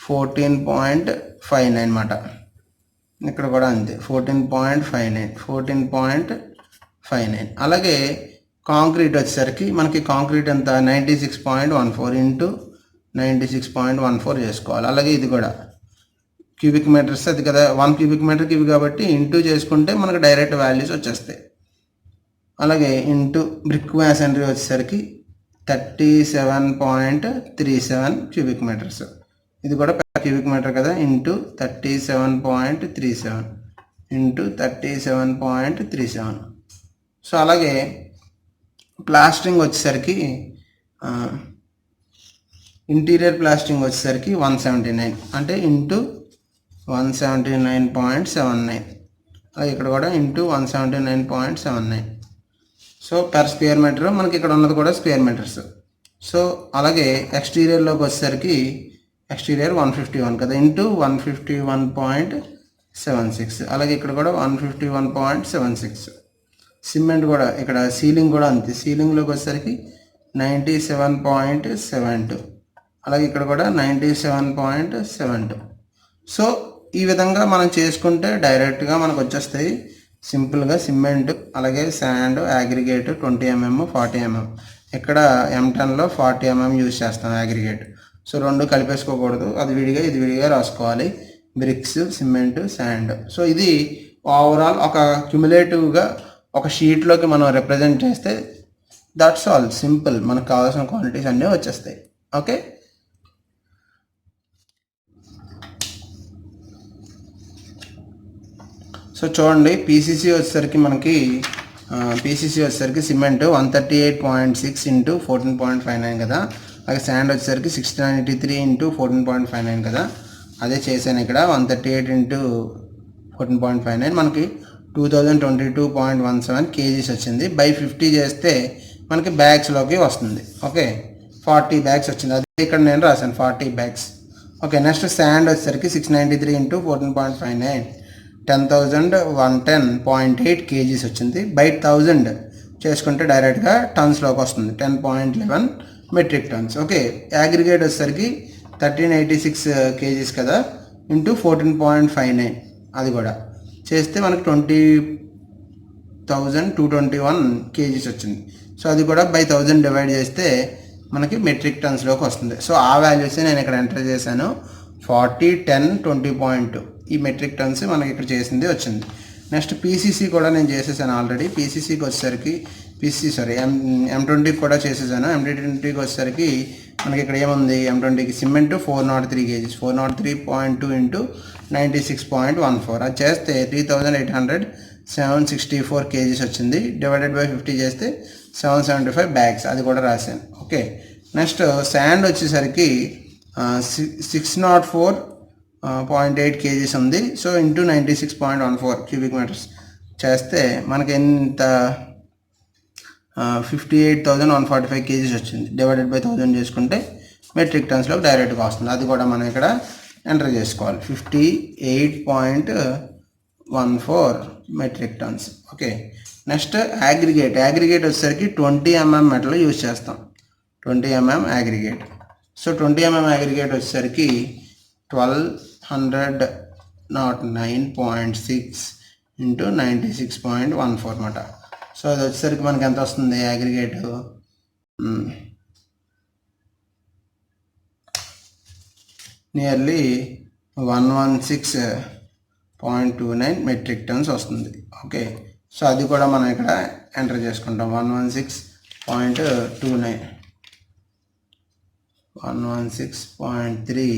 14.59 మాట, ఇక్కడ కూడా అంతే 14.59. అలాగే కాంక్రీట్ వచ్చేసరికి మనకి కాంక్రీట్ ఎంత 96.14 ఇంటూ 96.14 చేసుకోవాలి. అలాగే ఇది కూడా క్యూబిక్ మీటర్స్ అది కదా, 1 క్యూబిక్ మీటర్కి ఇవి కాబట్టి ఇంటూ చేసుకుంటే మనకు డైరెక్ట్ వాల్యూస్ వచ్చేస్తాయి. అలాగే ఇంటూ బ్రిక్ మ్యాసనరీ వచ్చేసరికి 37.37 క్యూబిక్ మీటర్స్, ఇది కూడా క్యూబిక్ మీటర్ కదా, ఇంటూ 37.37 ఇంటూ 37.37. సో అలాగే ప్లాస్టింగ్ వచ్చేసరికి ఇంటీరియర్ ప్లాస్టింగ్ వచ్చేసరికి 179 అంటే ఇంటూ 179.79. అలాగే ఇక్కడ కూడా into 179.79. So per square metre మనకి ఇక్కడ ఉన్నది కూడా స్క్వేర్ మీటర్స్. సో అలాగే ఎక్స్టీరియర్లోకి వచ్చేసరికి ఎక్స్టీరియర్ 151 కదా, ఇంటూ 151.76. అలాగే ఇక్కడ కూడా 151.76. సిమెంట్ కూడా ఇక్కడ సీలింగ్ కూడా అంతే, సీలింగ్లోకి వచ్చేసరికి 97.72. అలాగే ఇక్కడ కూడా 97.72. సో ఈ విధంగా మనం చేసుకుంటే డైరెక్ట్గా మనకు వచ్చేస్తాయి సింపుల్గా సిమెంట్. అలాగే శాండ్ అగ్రిగేట్ 20 mm 40 mm. ఇక్కడ M10లో 40 mm యూజ్ చేస్తాం అగ్రిగేట్. సో రెండు కలిపేసుకోకూడదు, అది విడిగా ఇది విడిగా రాసుకోవాలి. Bricks, cement, sand. సో ఇది ఓవరాల్ ఒక క్యుములేటివ్గా ఒక షీట్లోకి మనం రిప్రజెంట్ చేస్తే దట్స్ ఆల్, సింపుల్. మనకు కావాల్సిన క్వాంటిటీస్ అన్నీ వచ్చేస్తాయి. ఓకే, సో చూడండి పీసీసీ వచ్చేసరికి మనకి సిమెంట్ 138.6 ఇంటూ 14.59 కదా. అలాగే శాండ్ వచ్చేసరికి 1693 ఇంటూ 14.59 కదా. అదే చేశాను ఇక్కడ 138 ఇంటూ 14.59 మనకి 2022.17 కేజీస్ వచ్చింది. బై 50 చేస్తే మనకి బ్యాగ్స్లోకి వస్తుంది. ఓకే, 40 బ్యాగ్స్ వచ్చింది. అదే ఇక్కడ నేను రాశాను 40 బ్యాగ్స్. ఓకే, నెక్స్ట్ శాండ్ వచ్చేసరికి 693 ఇంటూ 14.59 10,110.8 కేజీస్ వచ్చింది. బై 1000 చేసుకుంటే డైరెక్ట్గా టన్స్లోకి వస్తుంది. 10.11 మెట్రిక్ టన్స్. ఓకే, అగ్రిగేట్ వచ్చేసరికి 1386 కేజీస్ కదా, ఇంటూ 14.59 అది కూడా చేస్తే మనకు 20,221 కేజీస్ వచ్చింది. సో అది కూడా బై 1000 డివైడ్ చేస్తే మనకి మెట్రిక్ టన్స్లోకి వస్తుంది. సో ఆ వాల్యూస్ నేను ఇక్కడ ఎంటర్ చేశాను. 40, 10, 20.2 ఈ మెట్రిక్ టన్స్ మనకి ఇక్కడ చేసింది వచ్చింది. నెక్స్ట్ పీసీసీ కూడా నేను చేసేసాను ఆల్రెడీ. పీసీసీకి వచ్చేసరికి M20 కూడా చేసేసాను. M20కి వచ్చేసరికి మనకి ఇక్కడ ఏముంది, M20కి సిమెంట్ 403 కేజీస్, 403.2 ఇంటూ 96.14 అది చేస్తే 3,800 కేజీస్ వచ్చింది. డివైడెడ్ బై 50 చేస్తే 775 బ్యాగ్స్ అది కూడా రాశాను. ఓకే, నెక్స్ట్ శాండ్ వచ్చేసరికి 604.8 కేజీస్ ఉంది. సో ఇంటూ 96.14 క్యూబిక్ మీటర్స్ చేస్తే మనకి ఎంత 58,145 కేజీస్ వచ్చింది. డివైడెడ్ బై 1000 చేసుకుంటే మెట్రిక్ టన్స్లో డైరెక్ట్గా వస్తుంది. అది కూడా మనం ఇక్కడ ఎంటర్ చేసుకోవాలి. 58.14 metric tons. Okay, next aggregate వచ్చేసరికి 20 mm మెటల్ యూజ్ చేస్తాం. 20 mm aggregate. So 20 mm aggregate వచ్చేసరికి 1209.6 ఇంటూ 96.14 అన్నమాట. సో అది వచ్చేసరికి మనకి ఎంత వస్తుంది అగ్రిగేట్, నియర్లీ 116.29 మెట్రిక్ టన్స్ వస్తుంది. ఓకే, సో అది కూడా మనం ఇక్కడ ఎంటర్ చేసుకుంటాం. 116.3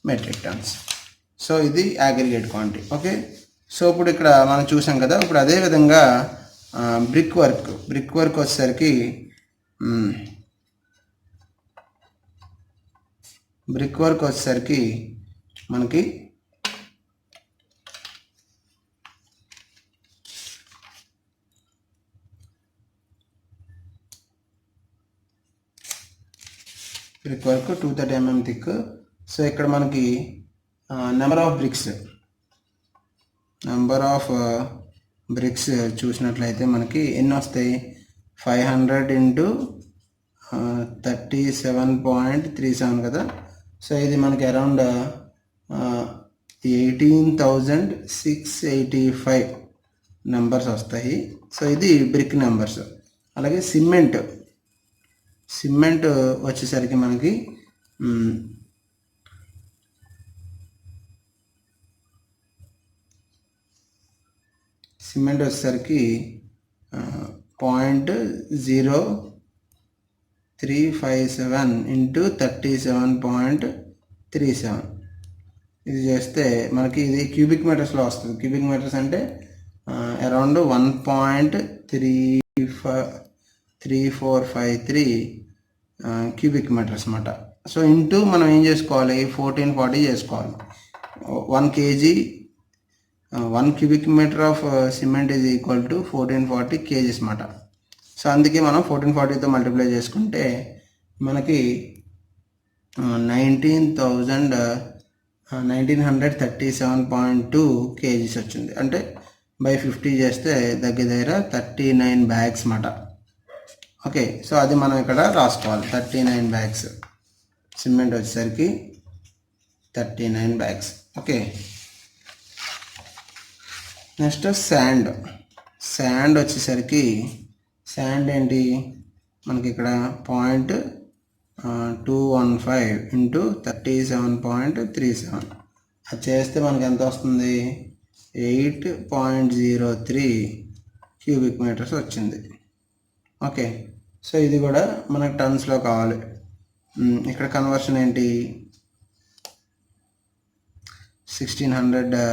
మెట్రిక్ టన్స్. సో ఇది అగ్రిగేట్ క్వాంటిటీ. ఓకే, సో ఇప్పుడు ఇక్కడ మనం చూసాం కదా. ఇప్పుడు అదేవిధంగా బ్రిక్ వర్క్ వచ్చేసరికి మనకి 230 mm థిక్. సో ఇక్కడ మనకి నెంబర్ ఆఫ్ బ్రిక్స్ చూసినట్లయితే మనకి ఎన్ని వస్తాయి, 500 ఇంటూ 37.37 కదా. సో ఇది మనకి అరౌండ్ 18,685 నెంబర్స్ వస్తాయి. సో ఇది బ్రిక్ నెంబర్స్. అలాగే సిమెంట్ వచ్చేసరికి మనకి సిమెంట్ వచ్చేసరికి 0.0357 ఇంటూ 37.37 ఇది చేస్తే మనకి ఇది క్యూబిక్ మీటర్స్లో వస్తుంది. క్యూబిక్ మీటర్స్ అంటే అరౌండ్ 1.3453 క్యూబిక్ మీటర్స్ అన్నమాట. సో ఇంటూ మనం ఏం చేసుకోవాలి, 1440 చేసుకోవాలి. 1 cubic meter of cement is equal to 1440 kgs అన్నమాట. సో అందుకే మనం 1440తో మల్టిప్లై చేసుకుంటే మనకి 1937.2 కేజీస్ వచ్చింది. అంటే బై 50 చేస్తే దగ్గర 39 బ్యాగ్స్ అన్నమాట. ఓకే, సో అది మనం ఇక్కడ రాసుకోవాలి. 39 బ్యాగ్స్ సిమెంట్ వచ్చేసరికి 39 బ్యాగ్స్. ఓకే, నెక్స్ట్ శాండ్ వచ్చేసరికి శాండ్ ఏంటి మనకి ఇక్కడ 0.215 ఇంటూ 37.37 అది చేస్తే మనకి ఎంత వస్తుంది, 8.03 క్యూబిక్ మీటర్స్ వచ్చింది. ఓకే, సో ఇది కూడా మనకు టన్స్లో కావాలి. ఇక్కడ కన్వర్షన్ ఏంటి, 1600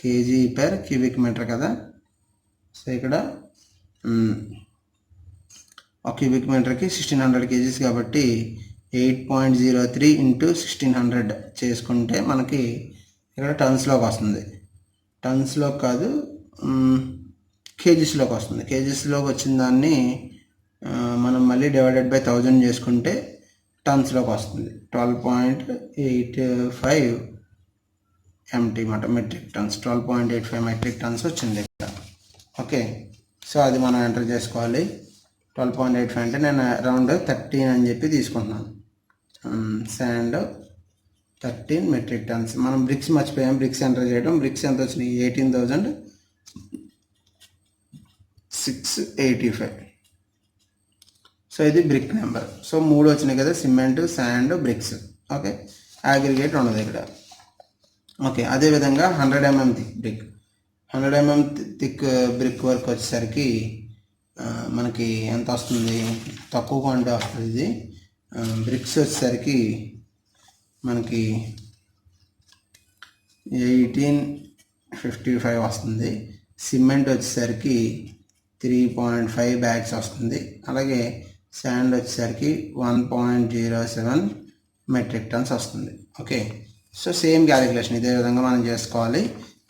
కేజీ పర్ క్యూబిక్ మీటర్ కదా. సో ఇక్కడ ఒక క్యూబిక్ మీటర్కి 1600 కేజీస్ కాబట్టి 8.03 ఇంటూ 1600 చేసుకుంటే మనకి ఇక్కడ టన్స్లోకి వస్తుంది. టన్స్లోకి కాదు, కేజీస్లోకి వస్తుంది. కేజీస్లోకి వచ్చిన దాన్ని మనం మళ్ళీ డివైడెడ్ బై 1000 చేసుకుంటే టన్స్లోకి వస్తుంది. 12.85 ఎంటీ మాట మెట్రిక్ టన్స్. 12.85 మెట్రిక్ టన్స్ వచ్చింది ఇక్కడ. ఓకే, సో అది మనం ఎంటర్ చేసుకోవాలి. 12.85 అంటే నేను అరౌండ్ 13 అని చెప్పి తీసుకుంటున్నాను. Sand 13 metric tons. మనం బ్రిక్స్ మర్చిపోయాం, బ్రిక్స్ ఎంటర్ చేయడం. బ్రిక్స్ ఎంత వచ్చినాయి? 18,685. సో ఇది బ్రిక్ నెంబర్. సో 3 వచ్చినాయి కదా, cement, sand, bricks. Okay, aggregate ఉండదు ఇక్కడ. ఓకే, అదేవిధంగా 100 mm thick brick. 100 mm thick brick work వచ్చేసరికి మనకి ఎంత వస్తుంది? తక్కువ క్వాంటిటీ వస్తుంది ఇది. బ్రిక్స్ వచ్చేసరికి మనకి 1855 వస్తుంది. సిమెంట్ వచ్చేసరికి 3.5 బ్యాగ్స్ వస్తుంది. అలాగే శాండ్ వచ్చేసరికి 1.07 మెట్రిక్ టన్స్ వస్తుంది. ఓకే, సో సేమ్ క్యాలిక్యులేషన్ ఇదే విధంగా మనం చేసుకోవాలి.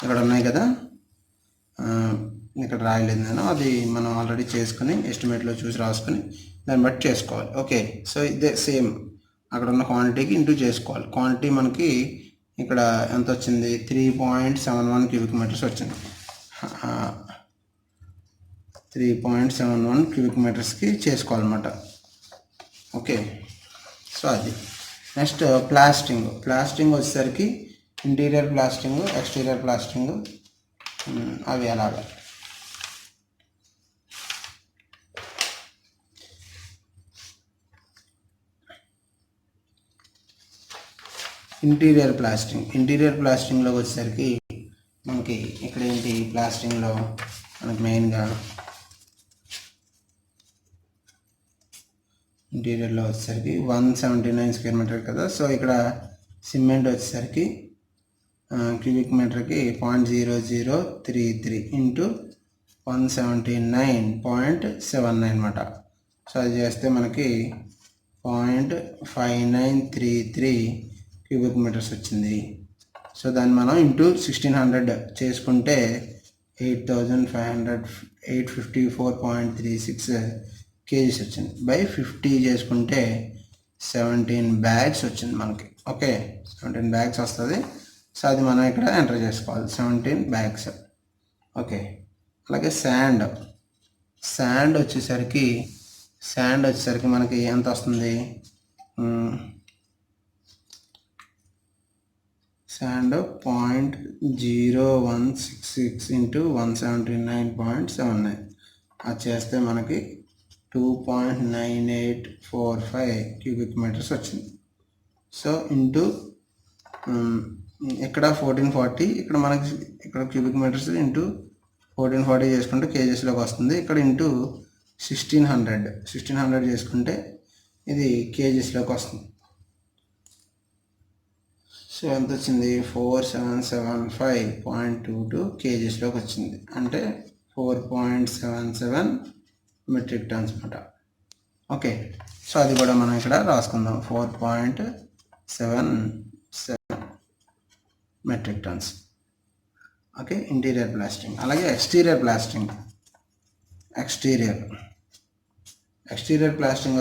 ఇక్కడ ఉన్నాయి కదా, ఇక్కడ రాయలేదు నేను, అది మనం ఆల్రెడీ చేసుకుని ఎస్టిమేట్లో చూసి రాసుకొని దాన్ని బట్టి చేసుకోవాలి. ఓకే, సో ఇదే సేమ్ అక్కడ ఉన్న క్వాంటిటీకి ఇంటూ చేసుకోవాలి. క్వాంటిటీ మనకి ఇక్కడ ఎంత వచ్చింది? 3.71 క్యూబిక్ మీటర్స్ వచ్చింది. 3.71 క్యూబిక్ మీటర్స్కి చేసుకోవాలన్నమాట. ఓకే, సో అది. Next plastering. ప్లాస్టింగ్ వచ్చేసరికి ఇంటీరియర్ ప్లాస్టింగ్, ఎక్స్టీరియర్ ప్లాస్టింగ్, అవి అలాగా. ఇంటీరియర్ ప్లాస్టింగ్లో వచ్చేసరికి మనకి ఇక్కడ ఏంటి? ప్లాస్టింగ్లో మనకి మెయిన్గా ఇంటీరియర్లో వచ్చేసరికి 179 స్క్వేర్ మీటర్ కదా. సో ఇక్కడ సిమెంట్ వచ్చేసరికి క్యూబిక్ మీటర్కి 0.0033 ఇంటూ 179.79 అనమాట. సో అది చేస్తే మనకి 0.5933 క్యూబిక్ మీటర్స్ వచ్చింది. సో దాన్ని మనం ఇంటూ 1600 చేసుకుంటే 854.36 కేజీస్ వచ్చింది. బై 50 చేసుకుంటే 17 బ్యాగ్స్ వచ్చింది మనకి. ఓకే, 17 బ్యాగ్స్ వస్తుంది. సో అది మనం ఇక్కడ ఎంటర్ చేసుకోవాలి, 17 బ్యాగ్స్. ఓకే, అలాగే శాండ్ వచ్చేసరికి మనకి ఎంత వస్తుంది? శాండ్ 0.0166 ఇంటూ 179.79 అది చేస్తే మనకి 2.9845 క్యూబిక్ మీటర్స్ వచ్చింది. సో ఇంటూ ఇక్కడ 1440, ఇక్కడ మనకి ఇక్కడ క్యూబిక్ మీటర్స్ ఇంటూ 1440 చేసుకుంటే కేజెస్లోకి వస్తుంది. ఇక్కడ ఇంటూ 1600 చేసుకుంటే ఇది కేజెస్లోకి వస్తుంది. సో ఎంత వచ్చింది? 4775.22 కేజీస్లోకి వచ్చింది. అంటే 4.77 మెట్రిక్ టన్స్ అనమాట. ఓకే, సో అది కూడా మనం ఇక్కడ రాసుకుందాం, 4.77 metric tons. Okay, interior plastering. అలాగే ఎక్స్టీరియర్ ప్లాస్టింగ్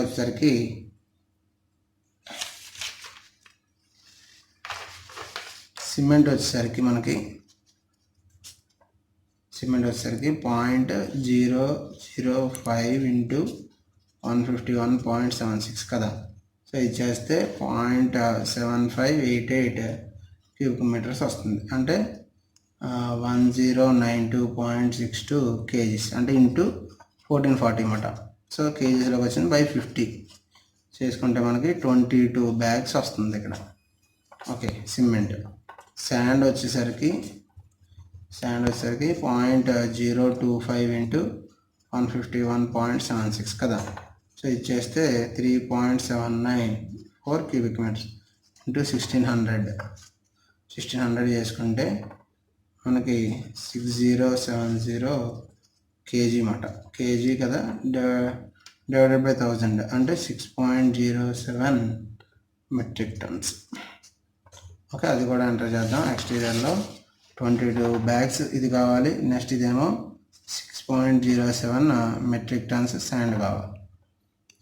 వచ్చేసరికి సిమెంట్ వచ్చేసరికి మనకి 0.005 ఇంటూ 151.76 కదా. సో ఇది చేస్తే 0.7588 క్యూబిక్ మీటర్స్ వస్తుంది. అంటే 1092.62 కేజీస్, అంటే ఇంటూ 1440 అన్నమాట. సో కేజీస్లోకి వచ్చింది. బై 50 చేసుకుంటే మనకి 22 బ్యాగ్స్ వస్తుంది ఇక్కడ. Okay, cement. శాండ్ వచ్చేసరికి 0.025 ఇంటూ 151.76 కదా. సో ఇది చేస్తే 3.794 క్యూబిక్ మీటర్స్ ఇంటూ 1600 చేసుకుంటే మనకి 6070 కేజీ అన్నమాట. కేజీ కదా, డివైడెడ్ బై 1000 అంటే 6.07 మెట్రిక్ టన్స్. ఓకే, అది కూడా ఎంటర్ చేద్దాం. ఎక్స్టీరియర్లో 22 బ్యాగ్స్ ఇది కావాలి. నెక్స్ట్ ఇదేమో 6.07 మెట్రిక్ టన్స్ శాండ్ కావాలి.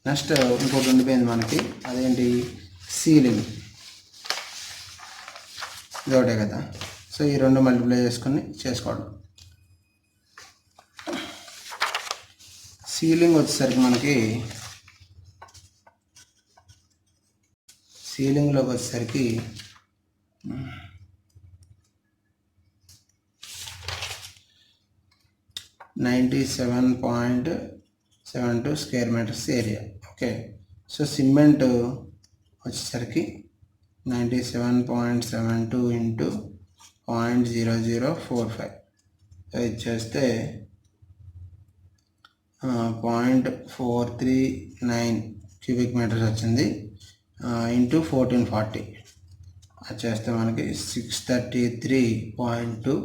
నెక్స్ట్ ఇంకోటి ఉండిపోయింది మనకి, అదేంటి? సీలింగ్. ఇది ఒకటే కదా. సో ఈ రెండు మల్టిప్లై చేసుకోవడం. సీలింగ్ వచ్చేసరికి మనకి సీలింగ్లోకి వచ్చేసరికి 97.72 square metres area. Okay, so cement వచ్చేసరికి 97.72 ఇంటూ 0.0045 ఇది చేస్తే 0.439 క్యూబిక్ మీటర్స్ వచ్చింది ఇంటూ 1440 అది చేస్తే మనకి 633.2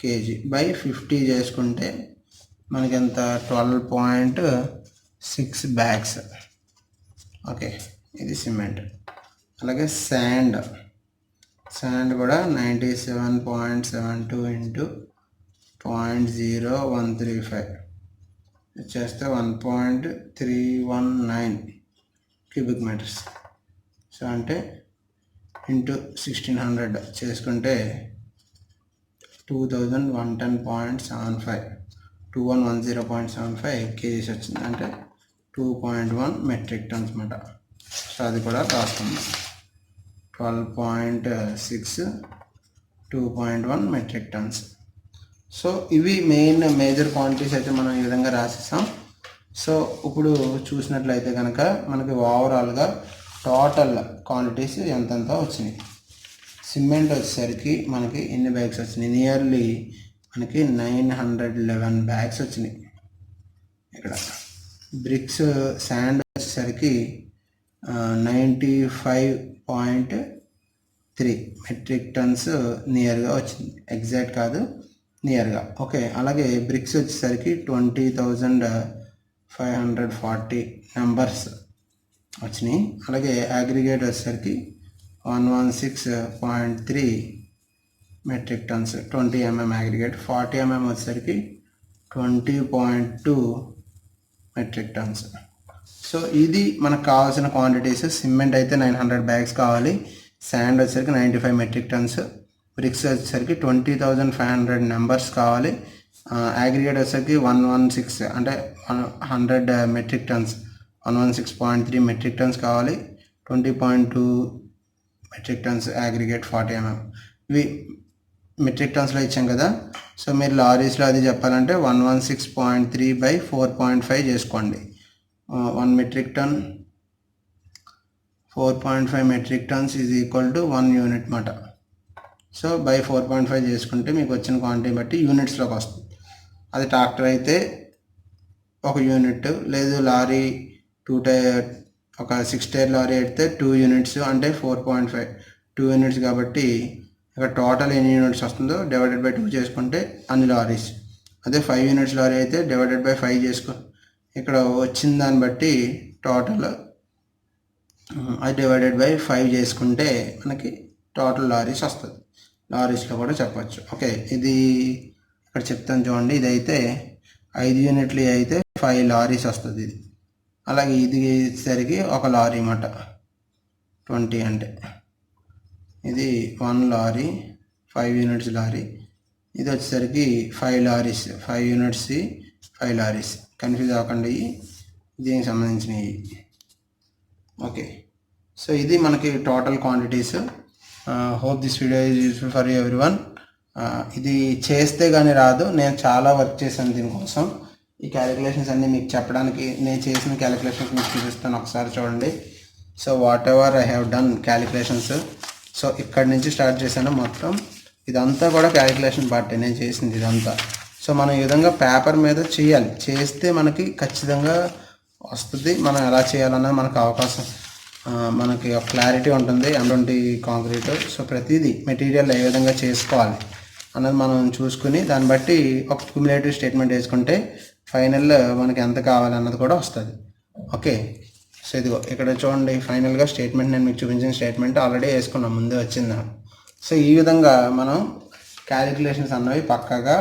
kg బై 50 చేసుకుంటే మనకి ఎంత 12.6 బ్యాగ్స్. ఓకే, ఇది సిమెంట్. అలాగే శాండ్ కూడా 97.72 ఇంటూ 0.0135 చేస్తే 1.319 క్యూబిక్ మీటర్స్. సో అంటే ఇంటూ 1600 చేసుకుంటే 2110.75 kgs వచ్చింది, అంటే 2.1 మెట్రిక్ టన్స్ అన్నమాట. సో అది కూడా రాస్తుంది 12.6 2.1 మెట్రిక్ టన్స్. సో ఇవి మేజర్ క్వాంటిటీస్ అయితే మనం ఈ విధంగా రాసేసాం. సో ఇప్పుడు చూసినట్లయితే కనుక మనకి ఓవరాల్గా టోటల్ క్వాంటిటీస్ ఎంతెంత వచ్చినాయి. సిమెంట్ వచ్చేసరికి మనకి ఎన్ని బ్యాగ్స్ వచ్చినాయి, నియర్లీ మనకి 911 బ్యాగ్స్ వచ్చినాయి. ఇక్కడ బ్రిక్స్ శాండ్ వచ్చేసరికి 95.3 మెట్రిక్ టన్స్ నియర్గా వచ్చింది, ఎగ్జాక్ట్ కాదు, నియర్గా. ఓకే, అలాగే బ్రిక్స్ వచ్చేసరికి 20,540 నెంబర్స్ వచ్చినాయి. అలాగే అగ్రిగేట్ వచ్చేసరికి 116.3 metric tons 20 mm aggregate. 40 mm వచ్చేసరికి 20.2 మెట్రిక్ టన్స్. సో ఇది మనకు కావాల్సిన క్వాంటిటీస్. సిమెంట్ అయితే 900 బ్యాగ్స్ కావాలి, శాండ్ వచ్చేసరికి 95 మెట్రిక్ టన్స్, బ్రిక్స్ వచ్చేసరికి 20,500 నెంబర్స్ కావాలి, అగ్రిగేట్ వచ్చేసరికి 116 అంటే 100 మెట్రిక్ టన్స్ 116.3 మెట్రిక్ టన్స్ కావాలి, 20.2 మెట్రిక్ టన్స్ అగ్రిగేట్ 40 mm. ఇవి మెట్రిక్ టన్స్లో ఇచ్చాం కదా. సో మీరు లారీస్లో అది చెప్పాలంటే 116.3 బై 4.5 చేసుకోండి. 1 metric ton 4.5 metric tons is equal to 1 unit మాట. సో బై 4.5 చేసుకుంటే మీకు వచ్చిన క్వాంటిటీ బట్టి యూనిట్స్లోకి వస్తుంది. అది ట్రాక్టర్ అయితే 1 యూనిట్, లేదు లారీ 6 టైర్ లారీ అయితే 2 యూనిట్స్, అంటే 4.5 2 యూనిట్స్ కాబట్టి ఇక్కడ టోటల్ ఎన్ని యూనిట్స్ వస్తుందో డివైడెడ్ బై 2 చేసుకుంటే అన్ని లారీస్. అదే 5 యూనిట్స్ లారీ అయితే డివైడెడ్ బై 5 చేసుకో, ఇక్కడ వచ్చిన దాన్ని బట్టి టోటల్ అది డివైడెడ్ బై 5 చేసుకుంటే మనకి టోటల్ లారీస్ వస్తుంది. లారీస్లో కూడా చెప్పచ్చు. ఓకే, ఇది ఇక్కడ చెప్తాను చూడండి. ఇదైతే 5 యూనిట్లు అయితే 5 లారీస్ వస్తుంది ఇది. అలాగే ఇది వచ్చేసరికి 1 లారీ అన్నమాట, 20 అంటే ఇది 1 లారీ 5 యూనిట్స్ లారీ. ఇది వచ్చేసరికి 5 లారీస్ 5 యూనిట్స్ 5 లారీస్. కన్ఫ్యూజ్ అవ్వకండి, దీనికి సంబంధించినవి. ఓకే, సో ఇది మనకి total quantities. Hope this video is useful for everyone. ఇది చేస్తే కానీ రాదు, నేను చాలా వర్క్ చేశాను దీనికోసం. ఈ క్యాలిక్యులేషన్స్ అన్నీ మీకు చెప్పడానికి నేను చేసిన క్యాలిక్యులేషన్స్ మీకు చూపిస్తాను, ఒకసారి చూడండి. So what ever I have done calculations. So ఇక్కడి నుంచి స్టార్ట్ చేశాను మొత్తం. ఇదంతా కూడా క్యాలిక్యులేషన్ పార్ట్ నేను చేసింది ఇదంతా. సో మనం ఈ విధంగా పేపర్ మీద చేయాలి, చేస్తే మనకి ఖచ్చితంగా వస్తుంది. మనం ఎలా చేయాలన్నది మనకు అవకాశం, మనకి ఒక క్లారిటీ ఉంటుంది M20 కాంక్రీట్. సో ప్రతిదీ మెటీరియల్ ఏ విధంగా చేసుకోవాలి అన్నది మనం చూసుకుని దాన్ని బట్టి ఒక క్యుములేటివ్ స్టేట్మెంట్ వేసుకుంటే ఫైనల్ మనకి ఎంత కావాలన్నది కూడా వస్తుంది. ఓకే, సో ఇదిగో ఇక్కడ చూడండి, ఫైనల్గా స్టేట్మెంట్ నేను మీకు చూపించిన స్టేట్మెంట్ ఆల్రెడీ వేసుకున్నాం, ముందే వచ్చింది నాకు. సో ఈ విధంగా మనం క్యాలిక్యులేషన్స్ అన్నవి పక్కాగా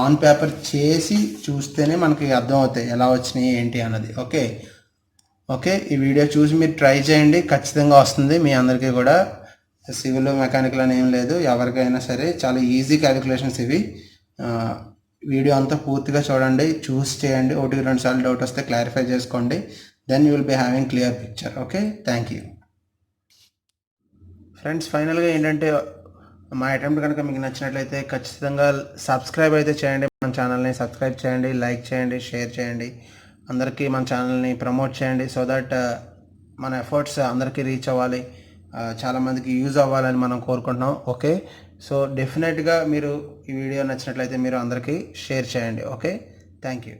ఆన్ పేపర్ చేసి చూస్తేనే మనకి అర్థమవుతాయి ఎలా వచ్చినాయి ఏంటి అన్నది. ఓకే ఓకే ఈ వీడియో చూసి మీరు ట్రై చేయండి, ఖచ్చితంగా వస్తుంది మీ అందరికీ కూడా. సివిల్ మెకానికల్ అని ఏం లేదు, ఎవరికైనా సరే చాలా ఈజీ క్యాలిక్యులేషన్స్ ఇవి. వీడియో అంతా పూర్తిగా చూడండి, చూస్ చేయండి, ఒకటికి 2 సార్లు డౌట్ వస్తే క్లారిఫై చేసుకోండి. Then you will be having clear picture. Okay, thank you friends. ఫైనల్గా ఏంటంటే మా అటెంప్ట్ కనుక మీకు నచ్చినట్లయితే ఖచ్చితంగా సబ్స్క్రైబ్ అయితే చేయండి. మన ఛానల్ని సబ్స్క్రైబ్ చేయండి, లైక్ చేయండి, షేర్ చేయండి, అందరికీ మన ఛానల్ని ప్రమోట్ చేయండి. సో దట్ మన ఎఫర్ట్స్ అందరికీ రీచ్ అవ్వాలి, చాలామందికి యూజ్ అవ్వాలని మనం కోరుకుంటున్నాం. ఓకే, సో డెఫినెట్గా మీరు ఈ వీడియో నచ్చినట్లయితే మీరు అందరికీ షేర్ చేయండి. Okay, thank you.